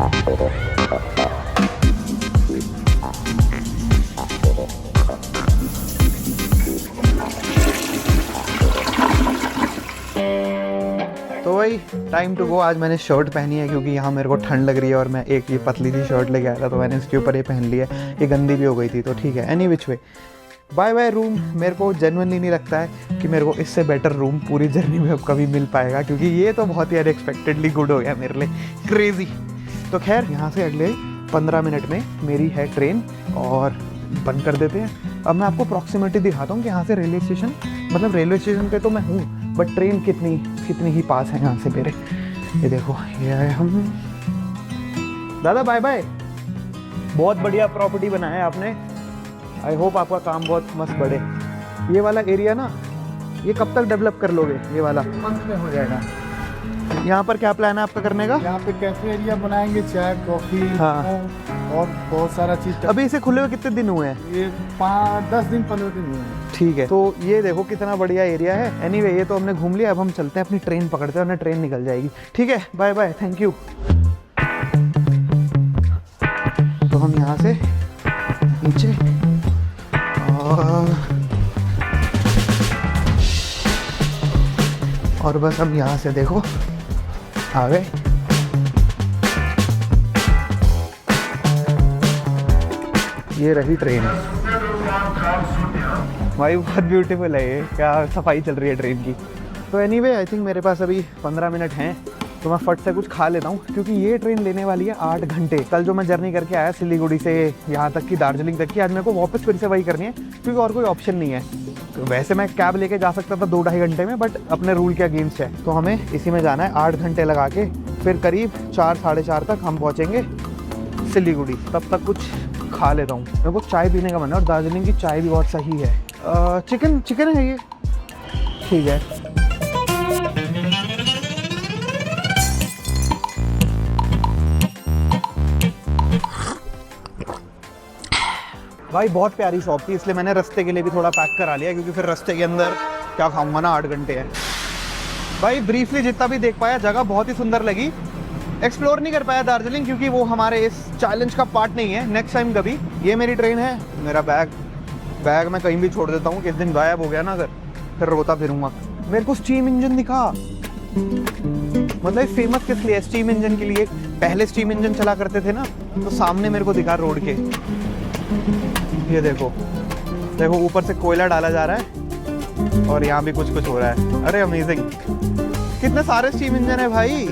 तो वही time to go. आज मैंने शर्ट पहनी है क्योंकि यहाँ मेरे को ठंड लग रही है और मैं एक ये पतली सी शर्ट लेके आया था, तो मैंने इसके ऊपर ये पहन लिया है। ये गंदी भी हो गई थी तो ठीक है। Any which way, bye bye room. मेरे को जेन्युइनली नहीं लगता है कि मेरे को इससे बेटर रूम पूरी जर्नी में अब कभी मिल पाएगा, क्योंकि ये तो बहुत ही अनएक्सपेक्टेडली गुड हो गया मेरे लिए, क्रेजी। तो खैर, यहाँ से अगले 15 मिनट में मेरी है ट्रेन और बंद कर देते हैं। अब मैं आपको प्रॉक्सिमिटी दिखाता हूँ कि यहाँ से रेलवे स्टेशन, मतलब रेलवे स्टेशन पे तो मैं हूँ बट ट्रेन कितनी ही पास है यहाँ से मेरे। ये देखो, ये है हम। दादा बाय बाय। बहुत बढ़िया प्रॉपर्टी बनाया है आपने। आई होप आपका काम बहुत मस्त बढ़े। ये वाला एरिया ना, ये कब तक डेवलप कर लोगे? ये वाला मंथ में हो जाएगा। यहाँ पर क्या प्लान है आपका करने का? यहाँ पे कैफे एरिया बनाएंगे, चाय कॉफी, हाँ। और बहुत सारा चीज। अभी इसे खुले हुए कितने दिन हुए हैं? ये 10 दिन 15 दिन हुए हैं। ठीक है, तो ये देखो कितना बढ़िया एरिया है। एनीवे, ये तो हमने घूम लिया। अब हम चलते हैं, अपनी ट्रेन पकड़ते हैं, वरना ट्रेन निकल जाएगी। ठीक है, बाय बाय, थैंक यू। तो हम यहाँ से नीचे और बस हम यहाँ से देखो आ गए। ये रही ट्रेन भाई, बहुत ब्यूटीफुल है ये। क्या सफाई चल रही है ट्रेन की। तो एनीवे, आई थिंक मेरे पास अभी 15 मिनट हैं, तो मैं फट से कुछ खा लेता हूँ, क्योंकि ये ट्रेन लेने वाली है 8 घंटे। कल जो मैं जर्नी करके आया सिलीगुड़ी से यहाँ तक की, दार्जिलिंग तक की, आज मेरे को वापस फिर से वही करनी है, क्योंकि और कोई ऑप्शन नहीं है। तो वैसे मैं कैब लेके जा सकता था 2-2.5 घंटे में, बट अपने रूल के अगेंस्ट है, तो हमें इसी में जाना है 8 घंटे लगा के। फिर करीब 4-4:30 तक हम पहुँचेंगे सिलीगुड़ी। तब तक कुछ खा लेता हूँ, मेरे को चाय पीने का मन है, और दार्जिलिंग की चाय भी बहुत सही है। चिकन है ये, ठीक है। भाई बहुत प्यारी शॉप थी, इसलिए मैंने रास्ते के लिए भी थोड़ा पैक करा लिया, क्योंकि फिर रास्ते के अंदर क्या खाऊंगा ना, 8 घंटे है। भाई ब्रीफली जितना भी देख पाया, जगह बहुत ही सुंदर लगी। एक्सप्लोर नहीं कर पाया दार्जिलिंग, क्योंकि वो हमारे इस चैलेंज का पार्ट नहीं है। नेक्स्ट टाइम कभी। ये मेरी ट्रेन है, मेरा बैग मैं कहीं भी छोड़ देता हूँ, किस दिन गायब हो गया ना अगर, फिर रोता फिरूंगा। मेरे को स्टीम इंजन दिखा, मतलब फेमस किस लिए? स्टीम इंजन के लिए। पहले स्टीम इंजन चला करते थे ना, तो सामने मेरे को दिखा रोड के। ये देखो ऊपर से कोयला डाला जा रहा है और यहाँ भी कुछ हो रहा है। अरे अमेजिंग, कितने सारे स्टीम इंजन है भाई।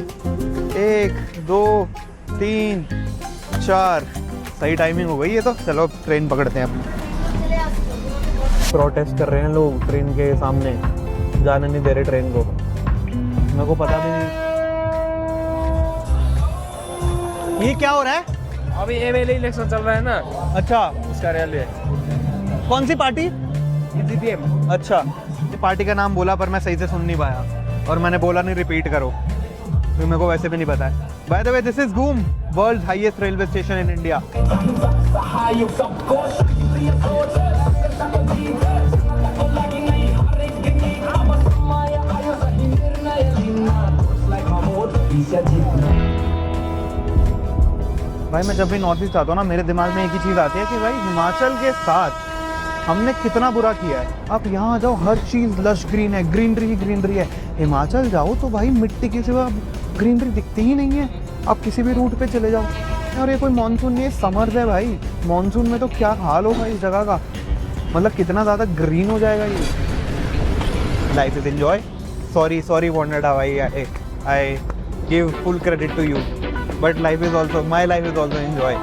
1 2 3 4, सही टाइमिंग हो गई है। तो चलो ट्रेन पकड़ते हैं अपनी। प्रोटेस्ट कर रहे हैं लोग ट्रेन के सामने, जाने नहीं दे रहे ट्रेन को। मेरे को पता भी नहीं ये क्या हो रहा है। अभी एमएलए इलेक्शन चल रहा है ना। अच्छा, उसका रैली। कौन सी पार्टी? जीपीएम। अच्छा, ये पार्टी का नाम बोला पर मैं सही से सुन नहीं पाया, और मैंने बोला नहीं रिपीट करो, क्योंकि मेरे को वैसे भी नहीं पता है। By the way, this is Ghum, world highest railway station in India. भाई मैं जब भी नॉर्थ ईस्ट आता हूँ ना, मेरे दिमाग में एक ही चीज़ आती है कि भाई हिमाचल के साथ हमने कितना बुरा किया है। आप यहाँ आ जाओ, हर चीज़ लश ग्रीन है, ग्रीनरी है। हिमाचल जाओ तो भाई मिट्टी के सिवा ग्रीनरी दिखती ही नहीं है। आप किसी भी रूट पे चले जाओ, और ये कोई मानसून नहीं है, समर्स है भाई। मानसून में तो क्या हाल होगा इस जगह का, मतलब कितना ज़्यादा ग्रीन हो जाएगा ये। Life is enjoy. Sorry Wanda भाई, I give full credit to you, but life is also, my life is also enjoy.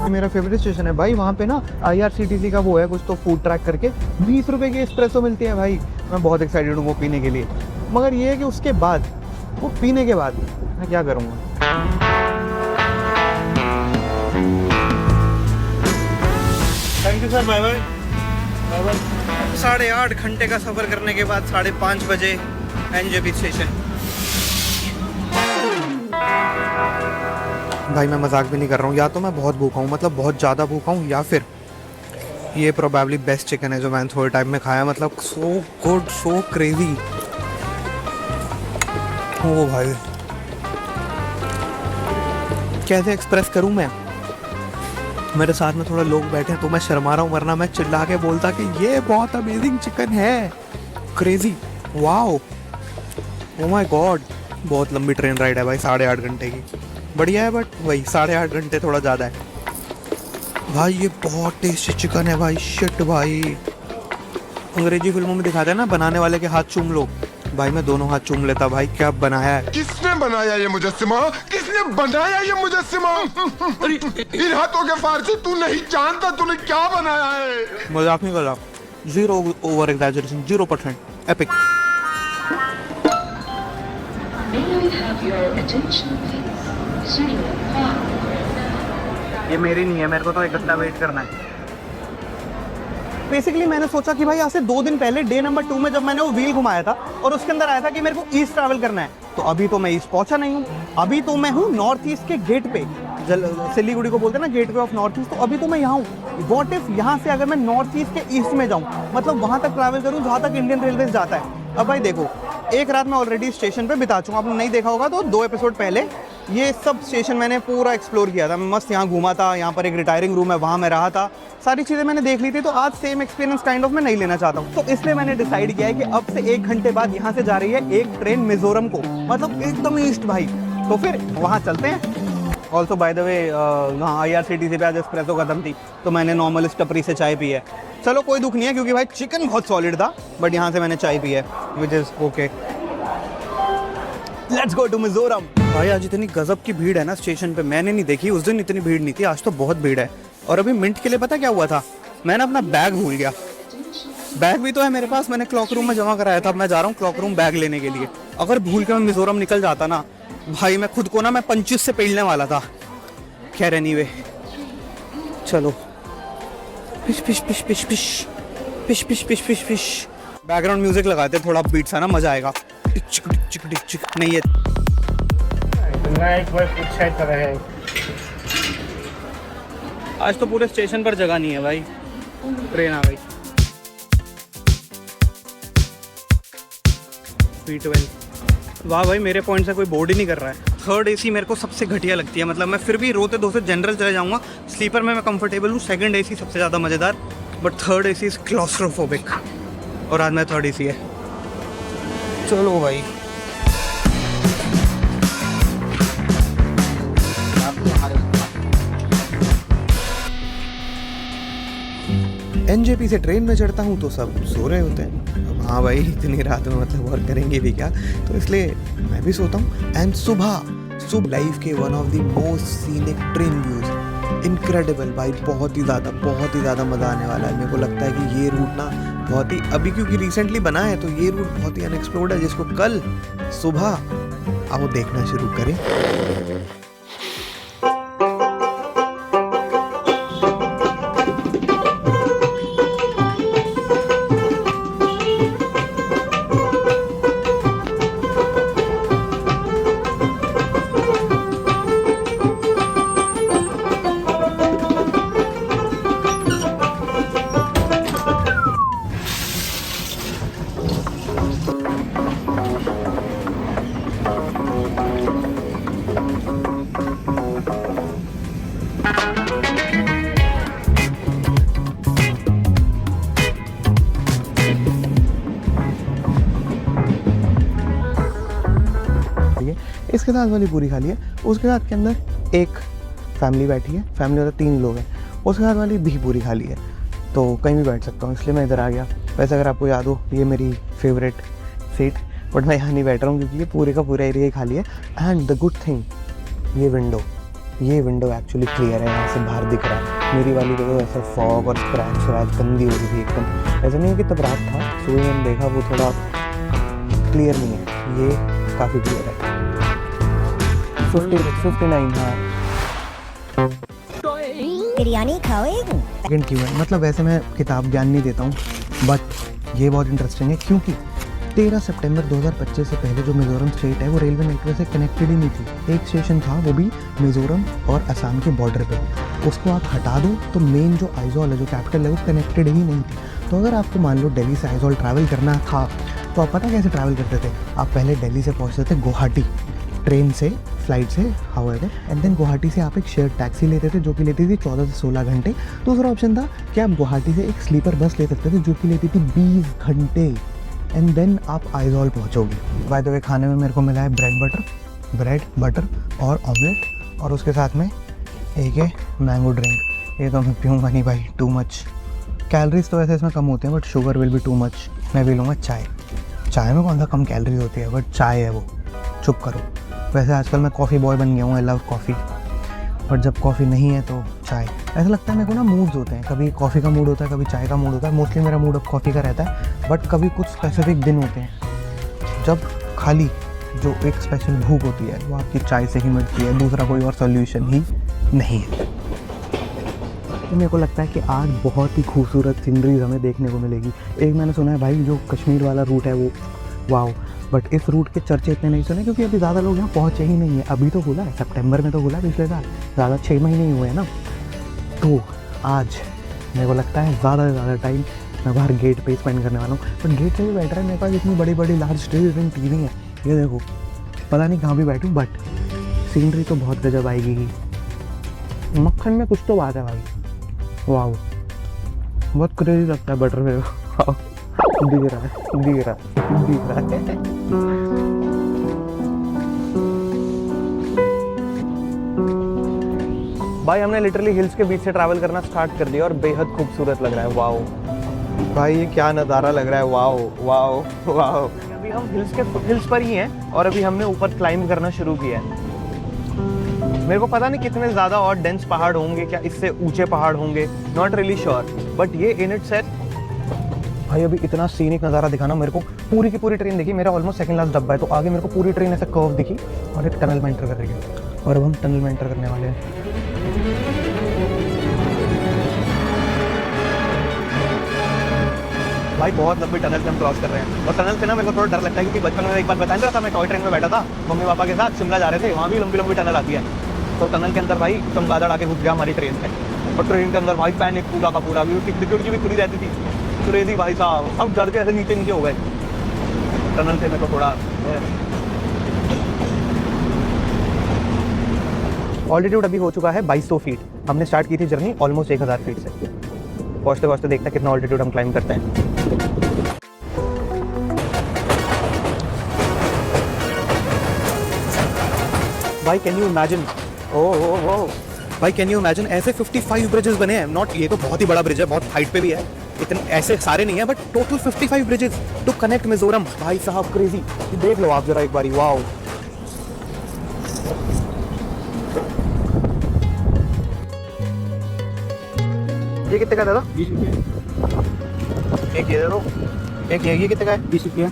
मेरा फेवरेट स्टेशन है भाई, वहाँ पे ना IRCTC का वो है कुछ तो फूड ट्रैक करके 20 रुपए की एस्प्रेसो मिलती है भाई। मैं बहुत एक्साइटेड हूँ वो पीने के लिए, मगर ये है कि उसके बाद, वो पीने के बाद मैं क्या करूँगा। Thank you sir, bye bye. 8.5 घंटे का सफ़र करने के बाद 5:30 बजे NJP स्टेशन। भाई मैं मजाक भी नहीं कर रहा हूँ, या तो मैं बहुत भूखा हूँ, मतलब बहुत ज़्यादा भूखा हूँ, या फिर ये प्रोबेबली बेस्ट चिकन है जो मैंने थोड़े टाइम में खाया, मतलब सो गुड, सो क्रेजी। ओ भाई कैसे एक्सप्रेस करूं मैं, मेरे साथ में थोड़ा लोग बैठे हैं तो मैं शर्मा रहा हूँ, वरना मैं चिल्ला के बोलता कि ये बहुत अमेजिंग चिकन है, crazy, wow, oh my God. बहुत लंबी ट्रेन राइड है भाई, 8.5 घंटे की, बढ़िया है, बट वही 8.5 घंटे थोड़ा ज़्यादा है भाई। ये बहुत टेस्टी चिकन है भाई, शिट भाई। अंग्रेजी फिल्मों में दिखाते हैं ना बनाने वाले के हाथ चूम लो, भाई मैं दोनों हाथ चूम लेता भाई, क्या बनाया है। किसने बनाया ये मुजस्सिमा, किसने बनाया ये मुजस्सिमा? इन हाथों के फार से तू नहीं जानता तूने क्या बनाया है। मजाक नहीं कर रहा, 0 ओवर एग्जैजरेशन, 0% एपिक। ये मेरी नहीं है, मेरे को तो 1 घंटा वेट करना है। बेसिकली मैंने सोचा कि भाई आज से 2 दिन पहले डे नंबर 2 में जब मैंने वो व्हील घुमाया था और उसके अंदर आया था कि मेरे को ईस्ट ट्रैवल करना है, तो अभी तो मैं ईस्ट पहुंचा नहीं हूँ, अभी तो मैं हूँ नॉर्थ ईस्ट के गेट पे, सिलीगुड़ी को बोलते हैं ना gateway of North East, तो अभी तो मैं यहाँ हूँ। व्हाट इफ यहाँ से अगर मैं नॉर्थ ईस्ट के ईस्ट में जाऊँ, मतलब वहाँ तक ट्रैवल करूँ जहाँ तक इंडियन रेलवे जाता है। अब भाई देखो, एक रात मैं ऑलरेडी स्टेशन पे बिता चुका, आपने नहीं देखा होगा तो 2 एपिसोड पहले ये सब स्टेशन मैंने पूरा एक्सप्लोर किया था, मैं मस्त यहाँ घूमा था, यहाँ पर एक रिटायरिंग रूम है वहाँ मैं रहा था, सारी चीज़ें मैंने देख ली थी। तो आज सेम एक्सपीरियंस काइंड ऑफ मैं नहीं लेना चाहता हूँ, तो इसलिए मैंने डिसाइड किया है कि अब से 1 घंटे बाद यहाँ से जा रही है एक ट्रेन मिजोरम को, मतलब एकदम ईस्ट भाई, तो फिर वहाँ चलते हैं। ऑल्सो बाय द वे वहाँ IRCTC पे आज एस्प्रेसो खत्म थी, तो मैंने नॉर्मल इस टपरी से चाय पी है। चलो कोई दुख नहीं है क्योंकि भाई चिकन बहुत सॉलिड था, बट यहाँ से मैंने चाय पी है, which is okay. Let's go to Mizoram. भाई आज इतनी गजब की भीड़ है ना स्टेशन पे, मैंने नहीं देखी, उस दिन इतनी भीड़ नहीं थी, आज तो बहुत भीड़ है। और अभी मिनट के लिए पता क्या हुआ था, मैंने अपना बैग भूल गया। बैग भी तो है मेरे पास, मैंने क्लॉक रूम में जमा कराया था, मैं जा रहा हूँ क्लॉक रूम बैग लेने के लिए। अगर भूल के मैं मिजोरम निकल जाता ना भाई, मैं खुद को ना मैं 25 से पेलने वाला था। खैर एनीवे, चलो पिश पिश पिश पिश पिश पिश पिश पिश पिश पिश। बैकग्राउंड म्यूजिक लगाते थोड़ा बीट सा ना, मजा आएगा। नहीं है आज तो पूरे स्टेशन पर जगह नहीं है भाई, ट्रेन आ गई। P12, वाह भाई मेरे पॉइंट से कोई बोर्ड ही नहीं कर रहा है। 3rd AC मेरे को सबसे घटिया लगती है, मतलब मैं फिर भी रोते धोते जनरल चले जाऊंगा, स्लीपर में मैं कंफर्टेबल हूँ। 2nd AC सबसे ज़्यादा मज़ेदार, but 3rd AC is claustrophobic, और आज मैं 3rd AC है। चलो भाई NJP से ट्रेन में चढ़ता हूँ तो सब सो रहे होते हैं। अब हाँ भाई इतनी रात में मतलब और करेंगे भी क्या, तो इसलिए मैं भी सोता हूँ। एंड सुबह लाइफ के one of the most scenic train views, incredible भाई, बहुत ही ज़्यादा मज़ा आने वाला है। मेरे को लगता है कि ये रूट ना बहुत ही अभी क्योंकि रिसेंटली बना है, तो ये रूट बहुत ही अनएक्सप्लोर्ड है, जिसको कल सुबह आओ देखना शुरू करें। इसके साथ वाली पूरी खाली है, उसके साथ के अंदर एक फैमिली बैठी है, फैमिली वाला 3 लोग हैं, उसके साथ वाली भी पूरी खाली है, तो कहीं भी बैठ सकता हूँ, इसलिए मैं इधर आ गया। वैसे अगर आपको याद हो ये मेरी फेवरेट सीट, बट मैं यहाँ नहीं बैठ रहा हूँ क्योंकि ये पूरे का पूरा एरिया ही खाली है। एंड द गुड थिंग, ये विंडो एक्चुअली क्लियर है, यहाँ से बाहर दिख रहा है। मेरी वाली को तो ऐसा फॉग और स्क्रैच गंदी हो रही थी एकदम, ऐसा नहीं है कि तब रात था, सुबह मैंने देखा वो थोड़ा क्लियर नहीं है, ये काफ़ी क्लियर है। 59 हाँ बिरयानी खाओगे? सेकंड क्यों है, मतलब वैसे मैं किताब ज्ञान नहीं देता हूँ, बट ये बहुत इंटरेस्टिंग है क्योंकि 13 सितंबर 2025 से पहले जो मिजोरम स्टेट है वो रेलवे नेटवर्क से कनेक्टेड ही नहीं थी। एक स्टेशन था वो भी मिजोरम और असम के बॉर्डर पे, उसको आप हटा दो तो मेन जो आइजॉल है, जो कैपिटल है, वो कनेक्टेड ही नहीं थी। तो अगर आपको मान लो दिल्ली से आइजॉल ट्रैवल करना था तो आप पता कैसे ट्रैवल करते थे? आप पहले दिल्ली से पहुँचते थे गुवाहाटी, ट्रेन से, फ्लाइट से, हाउएवर, एंड देन गुवाहाटी से आप एक शेयर्ड टैक्सी लेते थे जो कि लेती थी 14 से 16 घंटे। दूसरा ऑप्शन था कि आप गुवाहाटी से एक स्लीपर बस ले सकते थे जो कि लेती थी 20 घंटे, एंड देन आप आइजॉल पहुँचोगे। बाय द वे खाने में मेरे को मिला है ब्रेड बटर और ऑमलेट, और उसके साथ में एक है मैंगो ड्रिंक। ये तो मैं पीऊँगा नहीं भाई, टू मच। कैलोरीज तो वैसे इसमें कम होते हैं but sugar will be too much. मैं भी लूँगा चाय में कौन सा कम कैलोरीज होती है, बट चाय है वो, चुप करो। वैसे आजकल मैं कॉफ़ी बॉय बन गया हूँ, आई लव कॉफ़ी, बट जब कॉफ़ी नहीं है तो चाय। ऐसा लगता है मेरे को ना मूड्स होते हैं, कभी कॉफ़ी का मूड होता है, कभी चाय का मूड होता है। मोस्टली मेरा मूड अब कॉफ़ी का रहता है, बट कभी कुछ स्पेसिफिक दिन होते हैं जब खाली जो एक स्पेशल भूख होती है वो आपकी चाय से ही मिटती है, दूसरा कोई और सोल्यूशन ही नहीं है। तो मेरे को लगता है कि आज बहुत ही खूबसूरत सीनरीज हमें देखने को मिलेगी। एक मैंने सुना है भाई जो कश्मीर वाला रूट है वो वाओ, बट इस रूट के चर्चे इतने नहीं सुने क्योंकि अभी ज़्यादा लोग यहाँ पहुँचे ही नहीं है। अभी तो खुला है, सितंबर में तो खुला है पिछले साल, ज़्यादा 6 महीने ही हुए हैं ना। तो आज मेरे को लगता है ज़्यादा से ज़्यादा टाइम मैं बाहर गेट पे स्पेंड करने वाला हूँ। बट गेट से भी बेटर है, मेरे पास इतनी बड़ी बड़ी लार्ज टीवी है, ये देखो, पता नहीं कहाँ भी बैठूँ बट सीनरी तो बहुत गजब आएगी ही। मक्खन में कुछ तो बात है भाई, वाह बहुत क्रेजी लगता है बटर में। दिख रहा है। भाई हमने लिटरली हिल्स के बीच से ट्रैवल करना स्टार्ट कर दिया और बेहद खूबसूरत लग रहा है। वाओ भाई ये क्या नज़ारा लग रहा है, वाओ। अभी हम हिल्स पर ही हैं और अभी हमने ऊपर क्लाइंब करना शुरू किया है। मेरे को पता नहीं कितने ज़्यादा और डेंस पहाड़ होंगे, क्या इससे ऊंचे पहाड़ होंगे, नॉट रियली श्योर, बट ये इन इट सेल्फ भाई अभी इतना सीनिक नज़ारा दिखाना। मेरे को पूरी की पूरी ट्रेन दिखी, मेरा ऑलमोस्ट सेकंड लास्ट डब्बा है, तो आगे मेरे को पूरी ट्रेन ऐसा कर्व दिखी और एक टनल में एंटर कर रही है, और अब हम टनल में एंटर करने वाले हैं। भाई बहुत लंबी टनल से हम क्रॉस कर रहे हैं, और टनल से ना मेरे को थोड़ा डर लगता है क्योंकि बचपन में एक बार बताया था, मैं टॉय ट्रेन में बैठा था मम्मी पापा के साथ, शिमला जा रहे थे, वहाँ भी लंबी लंबी टनल आती है। तो टनल के अंदर भाई चमगादड़ आके घुस गया हमारी ट्रेन में, और ट्रेन के अंदर भाई पैन एक पूरा का पूरा भी सिक्योरिटी भी खुली रहती थी, क्रेजी भाई साहब, सब डर के ऐसे नीचे नीचे हो गए टनल से। मेरे को थोड़ा ऑल्टीट्यूड अभी हो चुका है 2200 फीट। हमने स्टार्ट की थी जर्नी ऑलमोस्ट 1000 फीट से। पहुँचते पहुँचते देखते हैं कितना ऑल्टीट्यूड हम क्लाइंब करते हैं। भाई कैन यू इमेजिन, ओह भाई कैन यू इमेजिन, ऐसे 55 ब्रिजेस बने हैं। नॉट, ये तो बहुत ही बड़ा ब्रिज है, बहुत हाइट पे भी है, इतने ऐसे सारे नहीं है, but total 55 bridges to connect Mizoram. भाई साहब क्रेजी, देख लो आप जरा एक बारी, वाओ। ये कितने का दादा? 20 रुपये। एक ये दे दो, एक ये कितने का है? 20 रुपये।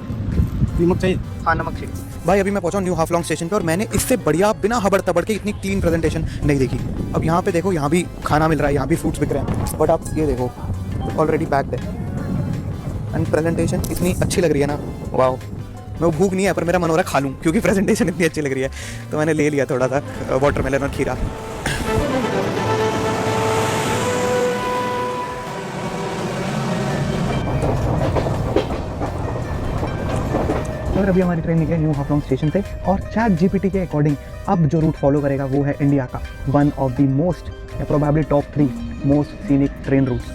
नमक चाहिए? हाँ नमक चाहिए। भाई अभी मैं पहुंचा न्यू हाफलोंग स्टेशन पे और मैंने इससे बढ़िया बिना हबड़ तबड़ के इतनी क्लीन प्रेजेंटेशन नहीं देखी। अब यहाँ पे देखो, यहाँ भी खाना मिल रहा है, यहाँ भी फ्रूट्स बिक रहे हैं, बट आप ये देखो ऑलरेडी पैक्ड है एंड प्रेजेंटेशन इतनी अच्छी लग रही है ना, वाह। मैं भूख नहीं है पर मेरा मन हो रहा है खा लूँ क्योंकि प्रेजेंटेशन इतनी अच्छी लग रही है, तो मैंने ले लिया थोड़ा सा वाटरमेलन और खीरा। और अभी हमारी ट्रेन निकली न्यू हाफलोंग स्टेशन से, और ChatGPT के अकॉर्डिंग अब जो रूट फॉलो करेगा वो है इंडिया का वन ऑफ द मोस्ट या probably top 3 most scenic train routes.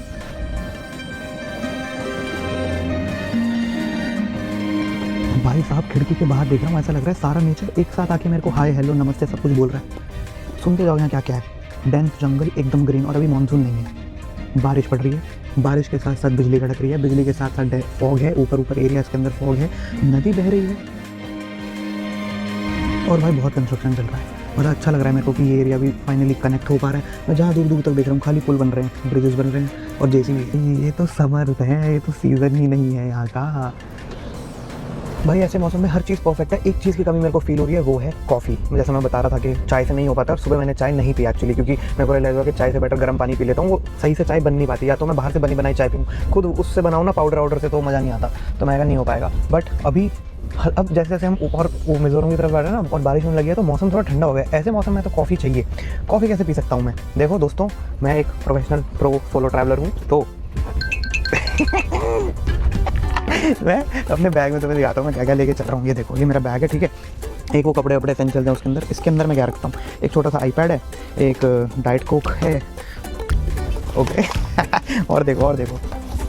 भाई साहब खिड़की के बाहर देख रहा हूँ, ऐसा लग रहा है सारा नेचर एक साथ आके मेरे को हाय हेलो नमस्ते सब कुछ बोल रहा है। सुनते जाओ यहाँ क्या क्या है। डेंस जंगल, एकदम ग्रीन, और अभी मानसून नहीं है, बारिश पड़ रही है, बारिश के साथ साथ बिजली कड़क रही है, बिजली के साथ साथ फॉग है, ऊपर एरियाज के अंदर फॉग है, नदी बह रही है, और भाई बहुत कंस्ट्रक्शन चल रहा है। बड़ा अच्छा लग रहा है मेरे को कि ये एरिया भी फाइनली कनेक्ट हो पा रहा है। मैं जहाँ दूर दूर तक देख रहा हूँ खाली पुल बन रहे हैं, ब्रिजेस बन रहे हैं, और जेसीबी। ये तो समर है, ये तो सीज़न ही नहीं है यहाँ का। भाई ऐसे मौसम में हर चीज़ परफेक्ट है। एक चीज़ की कमी मेरे को फील हो रही है, वो है कॉफ़ी। जैसा मैं बता रहा था कि चाय से नहीं हो पाता, और सुबह मैंने चाय नहीं पी एक्चुअली, क्योंकि मेरे को रियलाइज हुआ कि चाय से बेटर गर्म पानी पी लेता हूँ, वो सही से चाय बन नहीं पाती। या तो मैं बाहर से बनी बनाई चाय पीऊँ, खुद उससे बनाऊँ ना पाउडर वाउडर से, तो मज़ा नहीं आता, तो मैं नहीं हो पाएगा। बट अभी अब जैसे जैसे हम ऊपर वो मिजोरम की तरफ बढ़ रहे हैं ना और बारिश होने लगी है तो मौसम थोड़ा ठंडा हो गया। ऐसे मौसम में तो कॉफ़ी चाहिए। कॉफ़ी कैसे पी सकता हूँ मैं? देखो दोस्तों, मैं एक प्रोफेशनल प्रो सोलो ट्रैवलर हूँ, तो मैं अपने बैग में तुम्हें दिखाता हूँ मैं क्या क्या लेके चल रहा हूँ। ये देखो, ये मेरा बैग है, ठीक है। एक वो कपड़े वपड़े एसेंशियल हैं उसके अंदर। इसके अंदर मैं क्या रखता हूँ? एक छोटा सा आईपैड है, एक डाइट कोक है, ओके। और देखो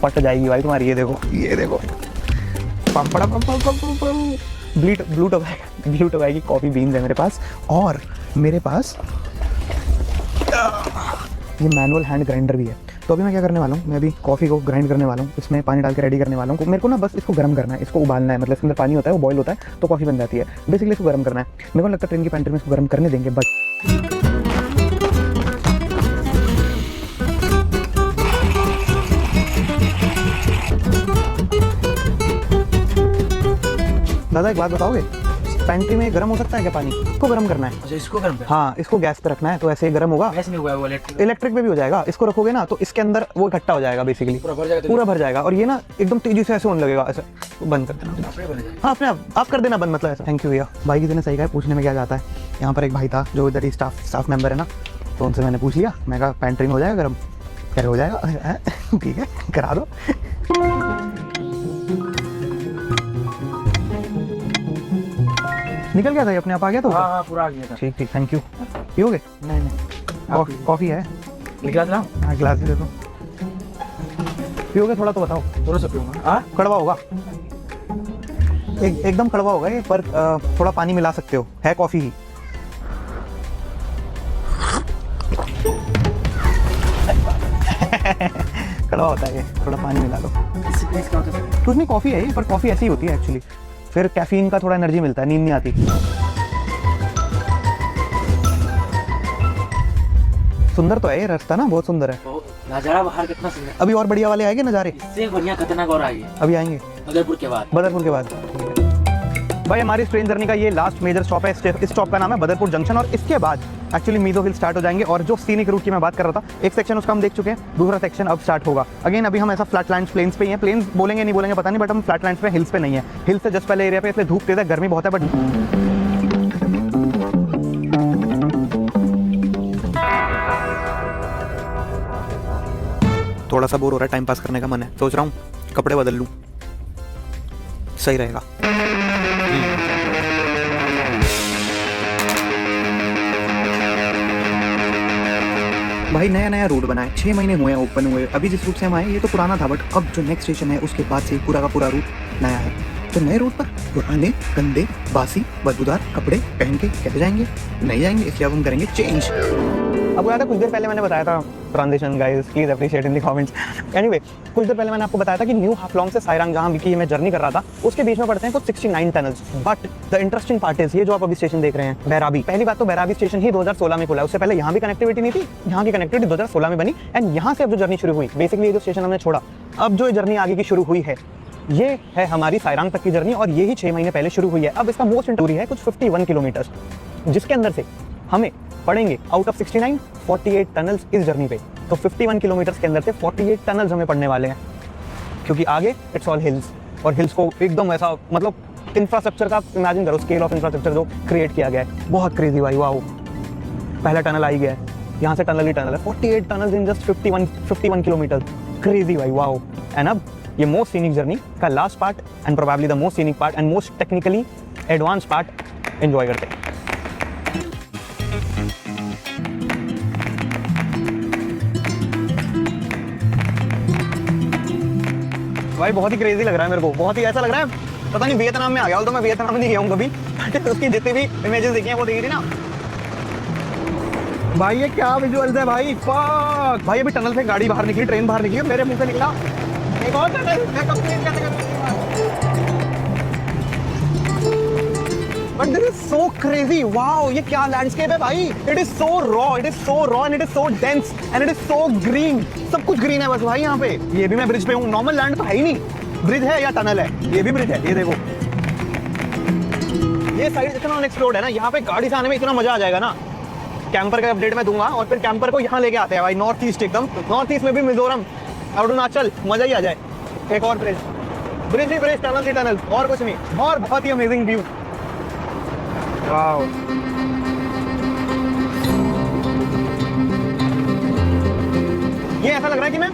पट जाएगी भाई तुम्हारी। ये देखो ब्लू टोबाई की कॉफ़ी बीन्स है मेरे पास। और मेरे पास ये मैनुअल हैंड ग्राइंडर भी है। तो अभी मैं क्या करने वाला हूँ, मैं अभी कॉफ़ी को ग्राइंड करने वाला हूँ, इसमें पानी डाल के रेडी करने वाला हूँ। मेरे को ना बस इसको गर्म करना है, इसको उबालना है, मतलब इसके अंदर पानी होता है, वो बॉईल होता है तो कॉफ़ी बन जाती है। बेसिकली इसको गर्म करना है। मेरे को लगता है ट्रेन की पेंट्री में इसको गर्म करने देंगे, बट दादा एक बात बताओगे, पेंट्री में गर्म हो सकता है क्या पानी? इसको गर्म करना है। अच्छा, इसको गर्म कर। हाँ, इसको गैस पे रखना है तो ऐसे ही गर्म होगा। गैस नहीं हुआ है वो इलेक्ट्रिक पे भी हो जाएगा। इसको रखोगे ना तो इसके अंदर वो इकट्ठा हो जाएगा, बेसिकली पूरा भर जाएगा और ये ना एकदम तेजी से ऐसे होने लगेगा। ऐसे तो बंद कर देना। हाँ, अपने आप कर देना बंद, मतलब ऐसा। थैंक यू भैया। भाई किसी ने सही कहा, पूछने में क्या जाता है। यहाँ पर एक भाई था जो इधर ही स्टाफ मेंबर है ना, तो उनसे मैंने पूछ लिया, मैं कहा पेंट्री में हो जाएगा गर्म? कह रहे हो जाएगा। ठीक है, करा दो। निकल गया था ये, अपने आप आ गया तो? हाँ, पूरा आ गया था। ठीक, थैंक यू। पियोगे? नहीं। कॉफ़ी है? गिलास लाओ। हाँ, गिलास दे दो। पियोगे थोड़ा तो बताओ। थोड़ा सा पीऊंगा। हाँ, कड़वा होगा, एकदम कड़वा होगा ये, पर थोड़ा पानी मिला सकते हो, है कॉफ़ी ही। कड़वा होता है ये, थोड़ा पानी मिला लो। कुछ नहीं, कॉफ़ी है ये, पर कॉफ़ी ऐसी ही होती है एक्चुअली। फिर कैफीन का थोड़ा एनर्जी मिलता है, नींद नहीं आती। सुंदर तो है ये रास्ता ना, बहुत सुंदर है। नजारा बाहर कितना सुंदर। अभी और बढ़िया वाले आएंगे नज़ारे, इससे बढ़िया खतरनाक और आएंगे। अभी आएंगे बदरपुर के बाद। भाई हमारी इस ट्रेन जर्नी का ये लास्ट मेजर स्टॉप है। इस स्टॉप का नाम है बदरपुर जंक्शन और इसके बाद एक्चुअली मीज़ो हिल स्टार्ट हो जाएंगे। और जो सीनिक रूट की मैं बात कर रहा था, एक सेक्शन उसका हम देख चुके हैं, दूसरा सेक्शन अब स्टार्ट होगा। अगेन अभी हम ऐसा फ्लैटलैंड्स प्लेन्स पे ही हैं। प्लेन्स बोलेंगे नहीं बोलेंगे पता नहीं, बट हम फ्लैटलैंड्स पे, हिल्स पे नहीं है। हिल्स से जस्ट पहले एरिया पे, इसलिए धूप तेज है, गर्मी बहुत है, बट थोड़ा सा बोर हो रहा है, टाइम पास करने का मन है, सोच रहा हूँ कपड़े बदल लूँ, सही रहेगा। भाई नया रूट बना है, 6 महीने हुए हैं ओपन हुए। अभी जिस रूट से हम आए ये तो पुराना था, बट अब जो नेक्स्ट स्टेशन है उसके बाद से पूरा का पूरा रूट नया है। तो नए रूट पर पुराने गंदे बासी बदबूदार कपड़े पहन के कैसे जाएंगे? नहीं जाएंगे, इसलिए अब हम करेंगे चेंज। अब याद है कुछ देर पहले मैंने बताया था, transition guys please appreciate in the comments. Anyway, कुछ देर पहले मैंने आपको बताया था कि न्यू हाफलोंग से सायरंग जहाँ की मैं जर्नी कर रहा था, उसके बीच में पड़ते हैं कुछ 69 tunnels. But the interesting part is ये जो आप अभी स्टेशन देख रहे हैं, बैराबी। पहली बात तो बैराबी स्टेशन ही 2016 में खुला है, उससे पहले यहाँ भी कनेक्टिविटी नहीं थी। यहाँ की कनेक्टिविटी 2016 में बनी एंड यहाँ से अब जो जर्नी शुरू हुई, बेसिकली ये जो स्टेशन हमने छोड़ा, अब जो जर्नी आगे की शुरू हुई है, ये है हमारी सायरंग तक की जर्नी और ये ही 6 महीने पहले शुरू हुई है। अब इसका मोस्ट दूरी है कुछ 51 किलोमीटर, जिसके अंदर से हमें पड़ेंगे आउट ऑफ 69 48 टनल्स इस जर्नी पे। तो 51 किलोमीटर्स के अंदर से 48 टनल्स हमें पड़ने वाले हैं, क्योंकि आगे इट्स ऑल हिल्स। और हिल्स को एकदम ऐसा, मतलब इंफ्रास्ट्रक्चर का इमेजिन करो, स्केल ऑफ इंफ्रास्ट्रक्चर जो क्रिएट किया गया है, बहुत क्रेजी भाई। वाओ, पहला टनल आ ही गया है, यहाँ से टनल ही टनल है। 48 tunnels in just 51 kilometre, crazy भाई, वाओ। एंड अब ये मोस्ट सीनिक जर्नी का last part and probably the most scenic part and most technically advance part enjoy करते हैं। भाई बहुत ही क्रेजी लग रहा है मेरे को, बहुत ही ऐसा लग रहा है पता नहीं वियतनाम में आ गया। तो मैं वियतनाम नहीं गया हूँ कभी, बट उसकी जितनी भी इमेजेस देखी हैं वो देखी थी ना भाई। ये क्या विजुअल्स है भाई, फक भाई। अभी टनल से गाड़ी बाहर निकली, ट्रेन बाहर निकली, मेरे मुंह से निकला एक और टनल। मैं कंप्लीट कैसे करूंगा? But this is so crazy, wow. ये क्या लैंडस्केप है भाई। It is so raw, it is so raw and it is so dense and it is so green. सब कुछ ग्रीन है बस भाई यहाँ पे। ये भी मैं ब्रिज पे हूँ, नॉर्मल लैंड तो है ही नहीं। ब्रिज है या टनल है? ये भी ब्रिज है, ये देखो। ये साइड इतना अनएक्सप्लोर्ड है ना, यहाँ पे गाड़ी से आने में इतना मजा आ जाएगा ना। कैंपर का अपडेट मैं दूंगा और फिर कैंपर को यहाँ लेके आते हैं भाई, नॉर्थ ईस्ट एकदम। नॉर्थ ईस्ट में भी मिजोरम, अरुणाचल, मजा ही आ जाए। एक और ब्रिज ब्रिज ही ब्रिज, टनल ही टनल, और कुछ नहीं। और बहुत ही अमेजिंग व्यू। वाओ, ये ऐसा लग रहा है कि मैं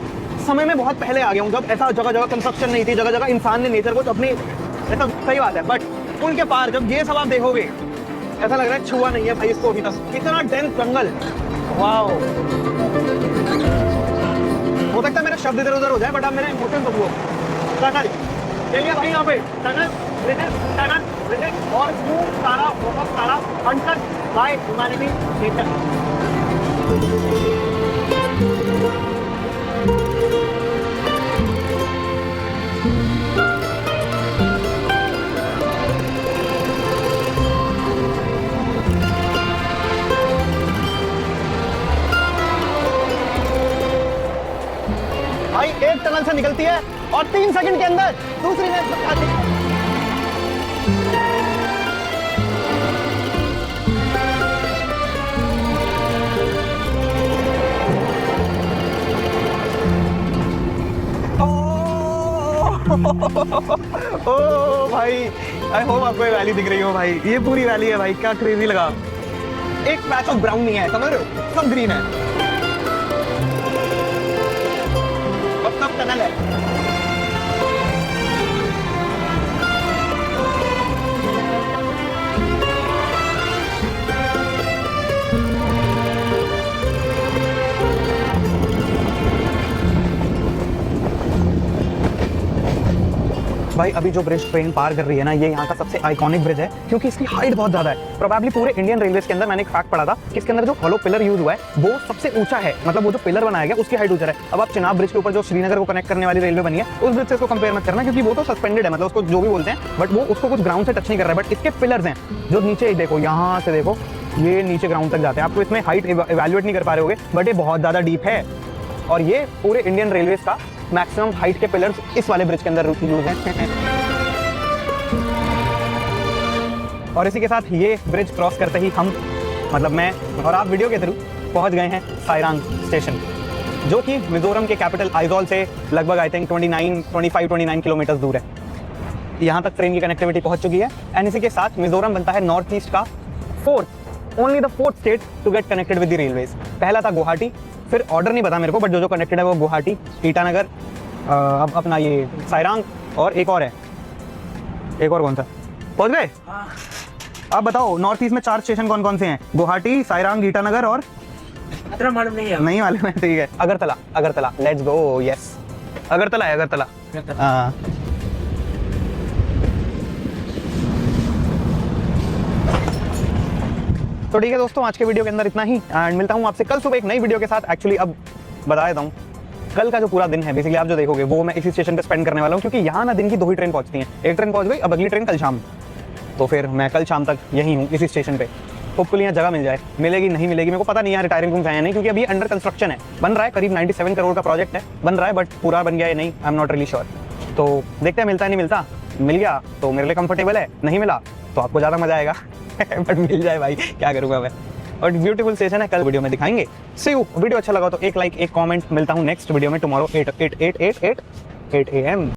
समय में बहुत पहले आ गया हूँ, जब ऐसा जगह जगह कंस्ट्रक्शन नहीं थी, जगह जगह इंसान ने नेचर को अपनी, ऐसा सही बात है। बट उनके पार जब ये सब आप देखोगे, ऐसा लग रहा है छुआ नहीं है भाई इसको अभी तक। इतना डेंस जंगल, वाओ। हो सकता है मेरा शब्द इधर उधर हो जाए, बट अब मेरा इमोशन तो वो टनल चलिए भाई, यहाँ पे टनल और सारा बहुत सारा अनटच्ड बाय ह्यूमैनिटी नेचर। भाई एक टनल से निकलती है और 3 सेकंड के अंदर दूसरी में आती है। ओ भाई, आई होप आपको ये वैली दिख रही हो भाई। ये पूरी वैली है भाई, क्या क्रेजी लगा। एक पैच ऑफ ब्राउन नहीं है, समझ रहे हो, सब ग्रीन है, सब टनल है। भाई अभी जो ब्रिज ट्रेन पार कर रही है ना, ये यहाँ का सबसे आइकॉनिक ब्रिज है, क्योंकि इसकी हाइट बहुत ज्यादा है। प्रोबेबली पूरे इंडियन रेलवेज के अंदर मैंने एक फैक्ट पढ़ा था कि इसके अंदर जो हॉलो पिलर यूज हुआ है वो सबसे ऊंचा है, मतलब वो जो पिलर बनाया गया उसकी हाइट ऊंचा है। अब आप चिनाब ब्रिज के ऊपर जो श्रीनगर को कनेक्ट करने वाली रेलवे बनी है, उस ब्रिज से इसको कंपेयर मत करना, क्योंकि वो तो सस्पेंडेड है, मतलब उसको जो भी बोलते हैं, बट वो उसको कुछ ग्राउंड से टच नहीं कर रहा है। बट इसके पिलर्स हैं जो नीचे, देखो यहाँ से देखो, ये नीचे ग्राउंड तक जाते हैं। आपको इसमें हाइट इवैल्यूएट नहीं कर पा रहे होगे, बट ये बहुत ज्यादा डीप है। और ये पूरे इंडियन रेलवेज का मैक्सिमम हाइट के पिलर्स इस वाले ब्रिज के अंदर यूज हैं। और इसी के साथ ये ब्रिज क्रॉस करते ही हम, मतलब मैं और आप वीडियो के थ्रू पहुंच गए हैं साइरांग स्टेशन, जो कि मिजोरम के कैपिटल आइजोल से लगभग आई थिंक 29 किलोमीटर दूर है। यहाँ तक ट्रेन की कनेक्टिविटी पहुंच चुकी है। एंड इसी के साथ मिजोरम बनता है नॉर्थ ईस्ट का only the fourth state to get connected with the railways. पहला था गुवाहाटी, फिर ऑर्डर नहीं पता मेरे को, बट जो कनेक्टेड है वो गुवाहाटी, ईटानगर, अब अपना ये साइरांग, और एक और है, एक और कौन सा, पहुंच गए? आप बताओ नॉर्थ ईस्ट में 4 स्टेशन कौन कौन से हैं? गुवाहाटी, साइरांग, ईटानगर और इतना मालूम नहीं है। नहीं मालूम है, ठीक है। Agartala, let's go, yes, Agartala है, अगरतला। हाँ, तो ठीक है दोस्तों, आज के वीडियो के अंदर इतना ही, एंड मिलता हूँ आपसे कल सुबह एक नई वीडियो के साथ। एक्चुअली अब बता देता हूँ, कल का जो पूरा दिन है बेसिकली आप जो देखोगे वो मैं इसी स्टेशन पे स्पेंड करने वाला हूँ, क्योंकि यहाँ ना दिन की 2 ही ट्रेन पहुँचती हैं। एक ट्रेन पहुँच गई, अब अगली ट्रेन कल शाम, तो फिर मैं कल शाम तक यहीं हूँ इसी स्टेशन पे। होपफुली यहाँ जगह मिल जाए, मिलेगी नहीं मिलेगी मेरे को पता नहीं, यहाँ रिटायरिंग रूम्स हैं नहीं, क्योंकि अभी अंडर कंस्ट्रक्शन है, बन रहा है, करीब 97 करोड़ का प्रोजेक्ट है, बन रहा है, बट पूरा बन गया है नहीं, I am not really sure. तो देखते हैं मिलता है नहीं मिलता, मिल गया तो मेरे लिए कंफर्टेबल है, नहीं मिला तो आपको ज़्यादा मजा आएगा बट मिल जाए भाई, क्या करूँगा मैं। और ब्यूटीफुल स्टेशन है, कल वीडियो में दिखाएंगे। सी यू, वीडियो अच्छा लगा तो एक लाइक, एक कमेंट। मिलता हूँ नेक्स्ट वीडियो में टुमारो 8 AM।